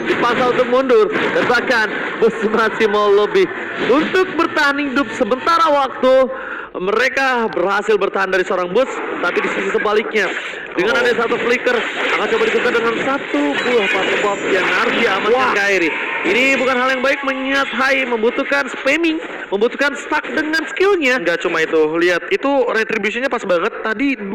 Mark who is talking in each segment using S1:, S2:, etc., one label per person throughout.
S1: Dipaksa untuk mundur dan bahkan Bus masih mau lebih untuk bertahan hidup sementara waktu. Mereka berhasil bertahan dari seorang Bus, tapi di sisi sebaliknya dengan ada satu flicker akan coba ditukar dengan satu buah pasu bob yang harus diamankan Kairi. Ini bukan hal yang baik mengingat Hai membutuhkan spamming, membutuhkan stuck dengan skillnya.
S2: Nggak cuma itu, lihat itu retributionnya pas banget tadi 20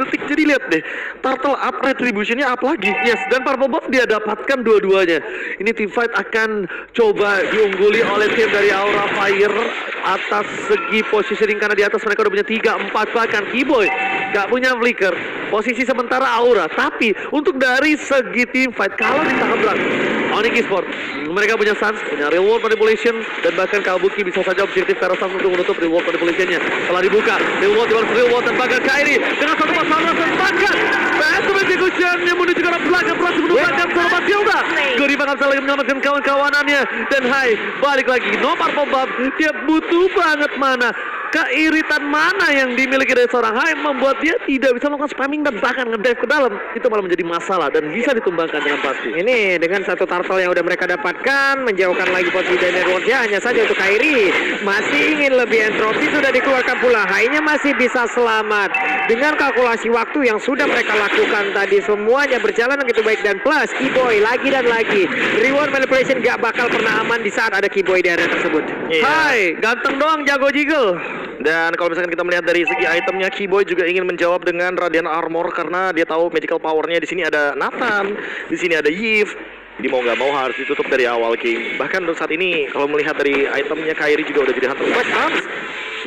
S2: detik, jadi lihat deh turtle up retributionnya up lagi.
S1: Yes, dan purple buff dia dapatkan dua-duanya. Ini team fight akan coba diungguli oleh tim dari Aura Fire atas segi positioning karena di atas mereka udah punya 3-4, bahkan Keyboy gak punya flicker. Posisi sementara Aura, tapi untuk dari segi team fight kalau ditangkap belakang Onyx Esport mereka punya Sans, punya reward manipulation, dan bahkan Kabuki bisa saja objektif karena Sans untuk menutup reward manipulationnya. Setelah dibuka, reward dibalas reward dan bahkan Kairi dengan satu masalah dan bahkan Phantom Execution yang menuju ke arah belakang berhasil menumbangkan selamat Hilda. Gori bakal bisa lagi menyelamatkan kawan-kawanannya dan Hai balik lagi nomor pembab, dia butuh banget mana. Keiritan mana yang dimiliki dari seorang Hai membuat dia tidak bisa melakukan spamming dan bahkan ngedive ke dalam. Itu malah menjadi masalah dan bisa ditumbangkan dengan pasti.
S3: Ini dengan satu turtle yang udah mereka dapatkan, menjauhkan lagi posisi dari networknya hanya saja untuk Kairi. Masih ingin lebih entropi sudah dikeluarkan pula. Hai-nya masih bisa selamat. Dengan kalkulasi waktu yang sudah mereka lakukan tadi, semuanya berjalan begitu baik dan plus Keyboy lagi dan lagi. Reward manipulation gak bakal pernah aman di saat ada Keyboy di area tersebut.
S1: Hai, ganteng doang jago jiggle.
S2: Dan kalau misalkan kita melihat dari segi itemnya, Keyboy juga ingin menjawab dengan Radiant Armor karena dia tahu magical powernya. Di sini ada Nathan, di sini ada Yves. Jadi mau nggak mau harus ditutup dari awal game. Bahkan untuk saat ini kalau melihat dari itemnya, Kairi juga udah jadi Hunter Fight Arms.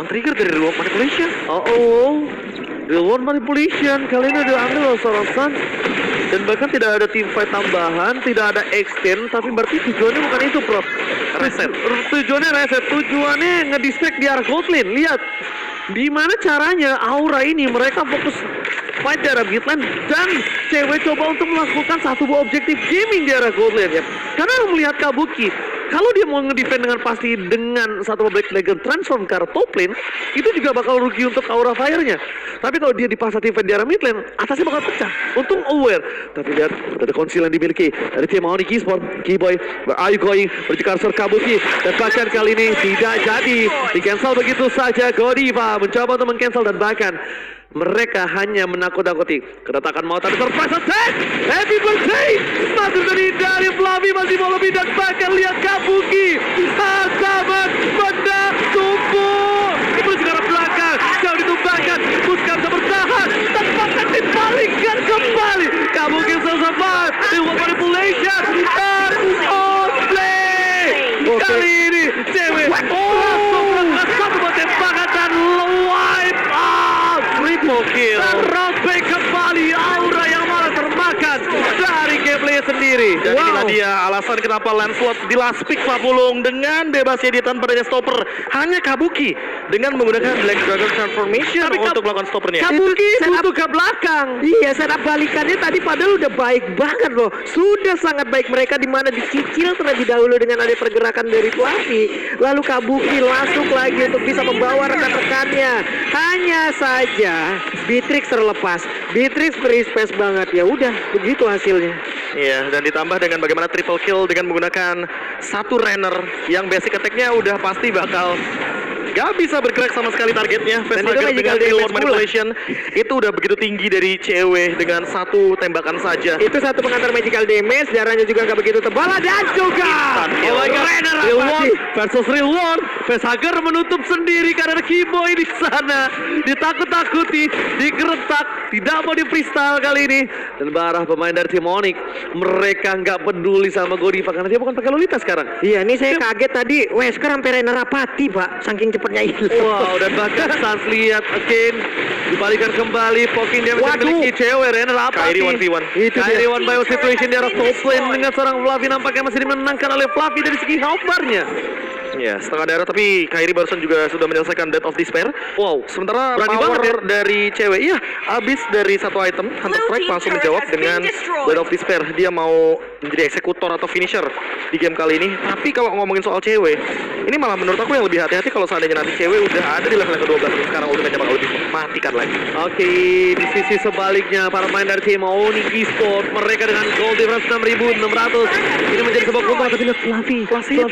S2: Men-trigger dari reward manipulation.
S1: Reward manipulation kali ini diambil oleh seorang Sans. Dan bahkan tidak ada team fight tambahan, tidak ada extend, tapi berarti tujuannya bukan itu, Prof.
S2: Reset.
S1: Tujuannya reset, tujuannya ngedistract di arah gold lane. Lihat, di mana caranya Aura ini mereka fokus fight di arah mid lane dan cewek coba untuk melakukan satu buah objektif gaming di arah gold lane ya. Karena melihat Kabuki, kalau dia mau ngedefend dengan pasti dengan satu Black Dragon transform ke arah top lane, itu juga bakal rugi untuk Aura Fire-nya. Tapi kalau dia dipaksa defend di arah mid lane, atasnya bakal pecah. Untung aware. Tapi lihat, ada konsil yang dimiliki dari tim Onyx Esport. Keyboy, where are you going? Menuju ke arah Kabuki. Dan bahkan kali ini tidak jadi. Di-cancel begitu saja. Godiva mencoba untuk men-cancel dan bahkan mereka hanya menakut-nakuti kedatangan mau tapi surprise attack. Happy birthday. Masuk dari Flavi masih mau lebih dan bahkan lihat Kabuki. Asaman benda tubuh. Itu juga ke belakang. Jauh ditumbangkan. Bukan bisa bertahan. Dan bahkan dibalikkan kembali. Kabuki survive. Reward manipulation. Dan play. Kali ini cewek langsung melakukan satu buat tembakan dan wipe out. Triple kill. Dan rollback kembali Aura yang malah termakan dari gameplay sendiri.
S2: Dan inilah dia alasan kenapa Lancelot di last pick Papulung dengan bebasnya dia tanpa adanya stopper. Hanya Kabuki dengan menggunakan Black Dragon Transformation untuk melakukan stoppernya.
S3: Kabuki
S1: Butuh ke belakang.
S3: Iya, setup balikannya tadi padahal udah baik banget loh. Sudah sangat baik mereka di mana dicicil terlebih dahulu dengan ada pergerakan dari Fluffy. Lalu Kabuki langsung lagi untuk bisa membawa rekan-rekannya. Hanya saja Beatrix terlepas. Beatrix free space banget. Ya udah, begitu hasilnya.
S2: Iya, dan ditambah dengan bagaimana triple kill dengan menggunakan satu runner yang basic attack-nya udah pasti bakal gak bisa bergerak sama sekali targetnya. Facehugger dengan reward manipulation itu udah begitu tinggi dari cewek dengan satu tembakan saja.
S3: Itu satu pengantar magical damage, darahnya juga gak begitu tebal dan juga
S1: Oh my god, Reward versus Reward. Facehugger menutup sendiri karena Keyboy di sana. Ditakut-takuti, digeretak, tidak mau di freestyle kali ini. Dan barah pemain dari tim Onyx, mereka nggak peduli sama Godiva karena dia bukan pakai Lolita sekarang.
S3: Iya, ini saya kaget tadi. Wesker sampai Renarapati, Pak. Saking cepatnya itu.
S1: Wow, dan bahkan Sans lihat again dibalikan kembali. Poking dia masih memiliki cewek Renarapati.
S2: Kairi 1v1.
S1: Kairi 1v1 situation di arah top lane dengan seorang Fluffy nampaknya masih dimenangkan oleh Fluffy dari segi health bar-nya.
S2: Ya, setengah darah tapi Kairi barusan juga sudah menyelesaikan Death of Despair.
S1: Wow,
S2: Sementara
S1: berani
S2: power
S1: banget ya.
S2: dari cewek, iya, habis dari satu item, Hunter Strike langsung menjawab dengan Death of Despair. Dia mau menjadi eksekutor atau finisher di game kali ini. Tapi kalau ngomongin soal cewek, Ini malah menurut aku yang lebih hati-hati kalau seandainya nanti cewek udah ada di level yang ke-12 sekarang ultimate-nya bakal lebih mematikan lagi.
S1: Oke, di sisi sebaliknya para pemain dari tim Onyx Esports, mereka dengan goal difference 6.600 ini menjadi sebuah keuntungan. Tapi lihat Fluffy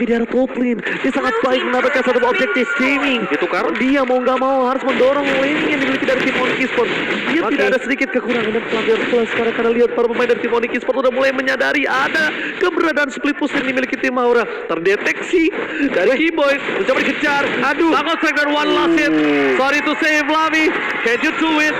S1: di arah top lane, dia sangat baik mendapatkan satu objektif streaming.
S2: Ditukar.
S1: Dia mau nggak mau harus mendorong lane yang dimiliki dari tim Onyx Esports. Dia tidak ada sedikit kekurangan dan Fluffy harus pulang sekarang karena lihat para pemain dari tim Onyx Esports udah mulai menyadari ada keberadaan split push yang dimiliki tim Aura. Terdeteksi dari Keyboy mencoba dikejar. Aduh, takut strike dan one last hit. Sorry to say Fluffy, can you do it?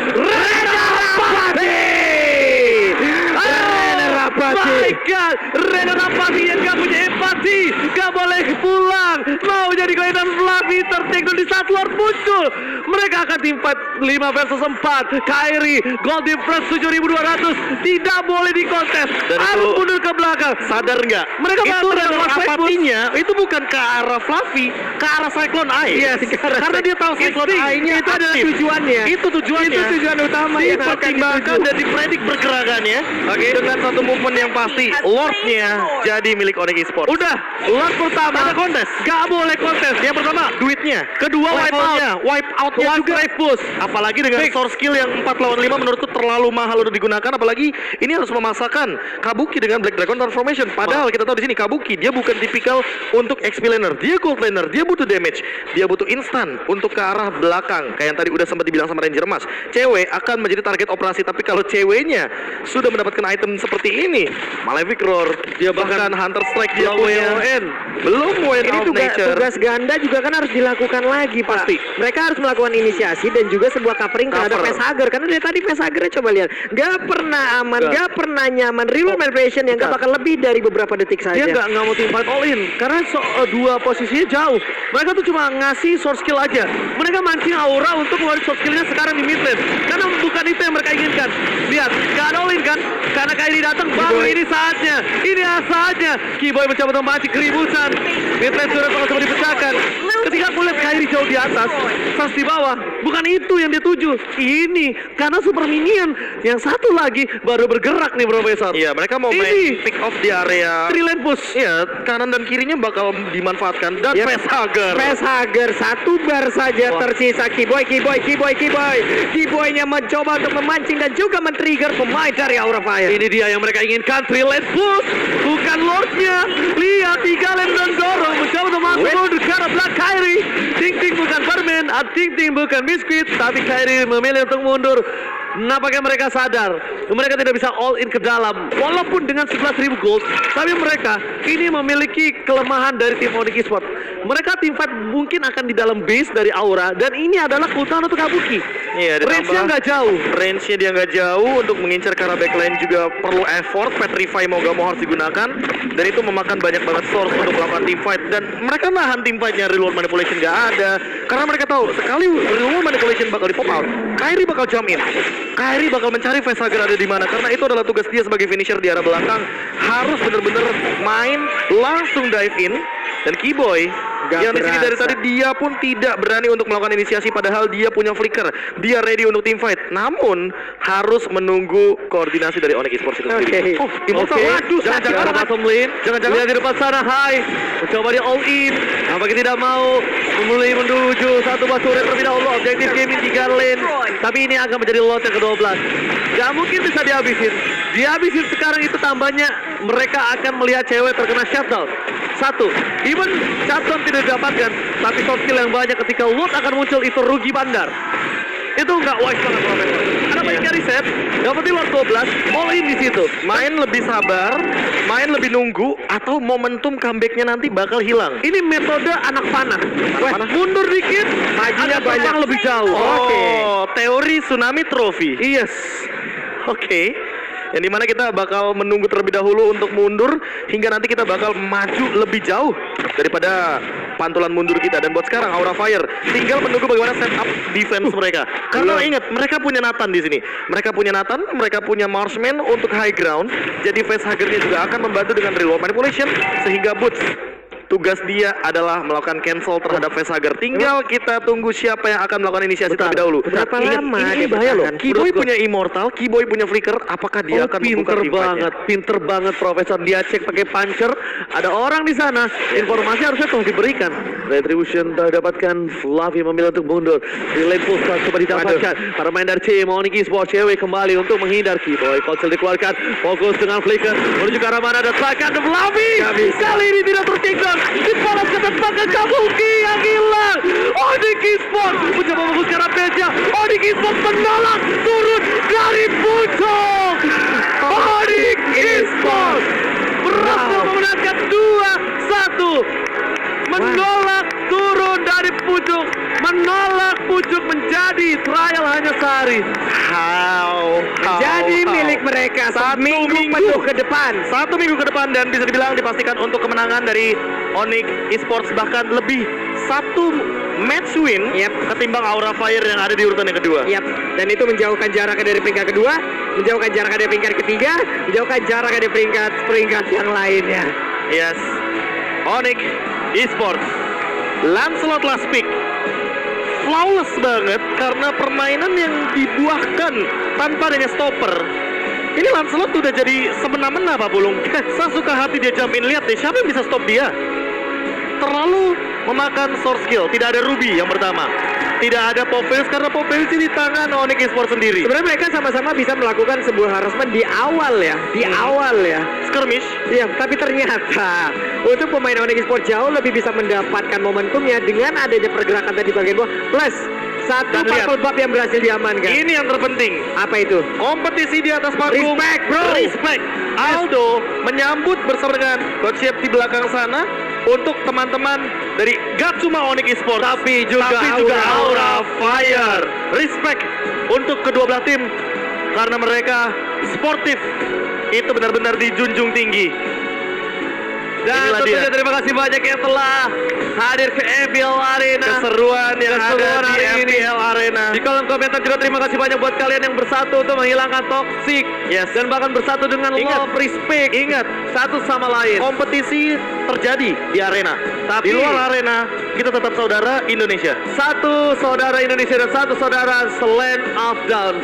S1: My God, Rena Rapati yang gak punya empati, gak boleh pulang, mau jadi kelihatan Fluffy tertakedown di saat Lord muncul. Mereka akan tim fight 5 versus 4. Kairi, gold difference 7.200, tidak boleh dikontes, harus mundur ke belakang.
S2: Sadar nggak?
S1: Mereka
S2: itu
S1: bakal
S2: Rena
S1: melakukan
S2: Rapatinya itu bukan ke arah Fluffy, ke arah Cyclone Eye.
S1: Yes,
S2: karena dia tahu Cyclone Eye-nya
S3: itu adalah
S2: aktif.
S3: tujuannya.
S2: Itu tujuannya.
S3: Itu tujuan utama yang akan
S2: dipertimbangkan
S3: dituju.
S2: dan dipredik pergerakannya. Oke, dengan satu movement yang pasti, Lord-nya jadi milik Onyx Esports.
S1: Udah, Lord pertama
S2: Ada kontes.
S1: gak boleh kontes.
S2: Yang pertama, duitnya.
S1: Kedua, wipe
S2: Levelnya,
S1: out.
S2: wipe out-nya
S1: One
S2: juga.
S1: strike push.
S2: Apalagi dengan
S1: Fix.
S2: source skill yang 4 lawan 5 menurutku terlalu mahal untuk digunakan. Apalagi ini harus memasakkan Kabuki dengan Black Dragon Transformation. Padahal kita tahu di sini Kabuki dia bukan tipikal untuk XP laner. Dia gold laner, dia butuh damage. Dia butuh instan untuk ke arah belakang. Kayak yang tadi udah sempat dibilang sama Ranger Mas. Cewek akan menjadi target operasi, tapi kalau ceweknya sudah mendapatkan item seperti ini, Malefic Roar, dia bahkan Hunter Strike dia punya. Belum Way
S3: Ini
S2: of Nature.
S3: tugas ganda juga kan harus dilakukan lagi, Pak.
S2: Pasti.
S3: Mereka harus melakukan inisiasi dan juga sebuah covering terhadap
S2: Cover.
S3: Facehugger. Karena dari tadi Facehuggernya coba lihat, gak pernah aman,
S1: Nggak.
S3: gak pernah nyaman. Real manipulation yang gak
S1: Bukan.
S3: bakal lebih dari beberapa detik
S1: Dia
S3: saja.
S1: nggak mau team fight all in karena dua posisinya jauh. Mereka tuh cuma ngasih source skill aja. Mereka mancing Aura untuk ngeluarin source skillnya sekarang di mid lane karena bukan itu yang mereka inginkan. Lihat, nggak ada all in kan? Karena Kairi datang baru ini saatnya. Ini saatnya. Keyboy mencoba memancing keributan. Mid lane sudah bakal coba dipecahkan. Ketika aku lihat Kairi jauh di atas, Sas di bawah, bukan itu yang dia tuju. Ini karena super minion yang satu lagi baru bergerak nih Profesor.
S2: Iya, mereka mau
S1: Ini.
S2: main pick off di area.
S1: Three lane push.
S2: Iya, kanan dan kirinya bakal dimanfaatkan dan
S3: Yep.
S2: Facehugger.
S3: Facehugger satu bar saja
S1: Wah.
S3: tersisa. Keyboy-nya mencoba untuk memancing dan juga men-trigger pemain dari Aura Fire.
S1: Ini dia yang mereka inginkan, three lane push, bukan Lordnya. Lihat, 3 lane dan dorong, mencoba untuk masuk mundur ke arah belakang Kairi. Ting bukan Permen, Ting bukan Biskuit, tapi Kairi memilih untuk mundur. Nampaknya mereka sadar, mereka tidak bisa all in ke dalam. Walaupun dengan 11.000 gold, tapi mereka ini memiliki kelemahan dari tim Onyx Esports. Mereka tim fight mungkin akan di dalam base dari Aura, dan ini adalah keutamaan untuk Kabuki.
S2: Iya,
S1: Range-nya
S2: ditambah
S1: nggak jauh.
S2: Range-nya dia nggak jauh, untuk mengincar ke arah backline juga perlu effort. Petrify mau gak mau harus digunakan, dan itu memakan banyak banget source untuk melakukan team fight. Dan mereka nahan team fight-nya, reload manipulation nggak ada, karena mereka tahu sekali reload manipulation bakal di pop out, Kairi bakal jump in. Kairi bakal mencari Facehugger ada di mana, karena itu adalah tugas dia sebagai finisher di arah belakang. Harus bener-bener main langsung dive in. Dan Keyboy
S3: Gak
S2: yang di sini dari
S3: berasa.
S2: tadi dia pun tidak berani untuk melakukan inisiasi, padahal dia punya flicker, dia ready untuk team fight, namun harus menunggu koordinasi dari Onyx Esports itu sendiri.
S3: Oke.
S2: Oh, Immortal, waduh,
S1: jangan
S2: jangan
S1: bottom lane,
S2: jangan.
S1: lihat di depan sana, hai, mencoba dia all in, nampaknya tidak mau, mulai menuju satu basure terlebih dahulu, objektif gaming 3 lane, tapi ini akan menjadi lot yang ke-12, gak mungkin bisa dihabisin sekarang. Itu tambahnya mereka akan melihat cewek terkena shutdown. Satu, even shutdown tidak didapatkan, tapi soft skill yang banyak ketika loot akan muncul itu rugi bandar. Itu nggak wise banget Profesor. Ada banyak reset, dapetin lot 12, all in di situ.
S2: Main lebih sabar, main lebih nunggu, atau momentum comebacknya nanti bakal hilang.
S1: Ini metode anak panah. Weh,
S2: panah?
S1: mundur dikit,
S3: Majunya
S1: ada
S3: banyak.
S1: terbang lebih jauh.
S2: Oh, teori tsunami trophy.
S1: Yes.
S2: Oke. Yang dimana kita bakal menunggu terlebih dahulu untuk mundur, hingga nanti kita bakal maju lebih jauh daripada pantulan mundur kita. Dan buat sekarang Aura Fire tinggal menunggu bagaimana setup defense mereka. Karena ingat, mereka punya Nathan di sini. Mereka punya Marksman untuk high ground. Jadi Facehugger-nya juga akan membantu dengan reload manipulation, sehingga Boots tugas dia adalah melakukan cancel terhadap Facehugger. Tinggal kita tunggu siapa yang akan melakukan inisiasi terlebih dahulu.
S3: Berapa
S2: Ingat,
S3: lama
S2: ini
S3: dia
S2: bahaya loh.
S3: bertahan?
S2: Keyboy punya Immortal, Keyboy punya Flicker. Apakah dia akan membuka team fight-nya?
S1: Pinter banget Profesor. Dia cek pakai puncher, ada orang di sana. Informasi harusnya telah diberikan. Retribution didapatkan. Fluffy memilih untuk mundur. Di lane post coba didapatkan. Para main dari tim Onyx Esports cewek kembali untuk menghindar Keyboy. Konsel dikeluarkan. Fokus dengan flicker menuju ke arah mana dan seakan Fluffy. Kali ini tidak tertinggal. Dibalas ke depan ke Kabuki yang hilang. Onyx Esports mencoba fokus ke arah meja. Onyx Esports menolak turun dari puncak. Onyx Esports berhasil memenangkan 2-1. Menolak turun dari pucuk, menolak pucuk menjadi trial hanya sehari.
S3: Jadi milik mereka seminggu penuh ke depan.
S2: 1 minggu ke depan dan bisa dibilang dipastikan untuk kemenangan dari Onyx Esports, bahkan lebih 1 match win ketimbang Aura Fire yang ada di urutan yang kedua.
S3: Dan itu menjauhkan jarak dari peringkat kedua, menjauhkan jarak dari peringkat ketiga, menjauhkan jarak dari peringkat yang lainnya.
S2: Yes, Onyx Esports, Lancelot last pick flawless banget karena permainan yang dibuahkan tanpa adanya stopper. Ini Lancelot udah jadi semena-mena Pak Bulung. Saya suka hati dia jump in, lihat deh siapa yang bisa stop dia. Terlalu memakan source skill, tidak ada Ruby yang pertama. Tidak ada Popels karena Popels di tangan Onyx Esports sendiri.
S3: Sebenarnya mereka sama-sama bisa melakukan sebuah harassment di awal ya,
S2: Skirmish.
S3: Iya, tapi ternyata untuk pemain Onyx Esports jauh lebih bisa mendapatkan momentumnya dengan adanya pergerakan tadi bagian bawah plus satu
S2: Dan lihat,
S3: purple buff yang berhasil diamankan.
S2: Ini yang terpenting.
S3: Apa itu?
S2: Kompetisi di atas panggung.
S3: Respect, bro.
S2: Respect. Aldo menyambut bersama dengan Coach Chef di belakang sana untuk teman-teman dari gak cuma Onyx Esports tapi juga Aura Fire. Respect untuk kedua belah tim karena mereka sportif. Itu benar-benar dijunjung tinggi.
S1: Dan
S2: Inilah
S1: tentunya
S2: dia.
S1: terima kasih banyak yang telah hadir ke FPL Arena.
S2: Keseruan yang
S1: Keseruan
S2: ada di
S1: hari ini.
S2: FPL Arena.
S1: Di kolom komentar juga terima kasih banyak buat kalian yang bersatu untuk menghilangkan toxic.
S2: Yes.
S1: Dan bahkan bersatu dengan
S2: Ingat.
S1: love, respect.
S2: Ingat,
S1: Satu sama lain.
S2: kompetisi terjadi di arena.
S1: Tapi-
S2: Di luar arena kita tetap saudara Indonesia.
S1: Satu saudara Indonesia dan satu saudara Land of Down.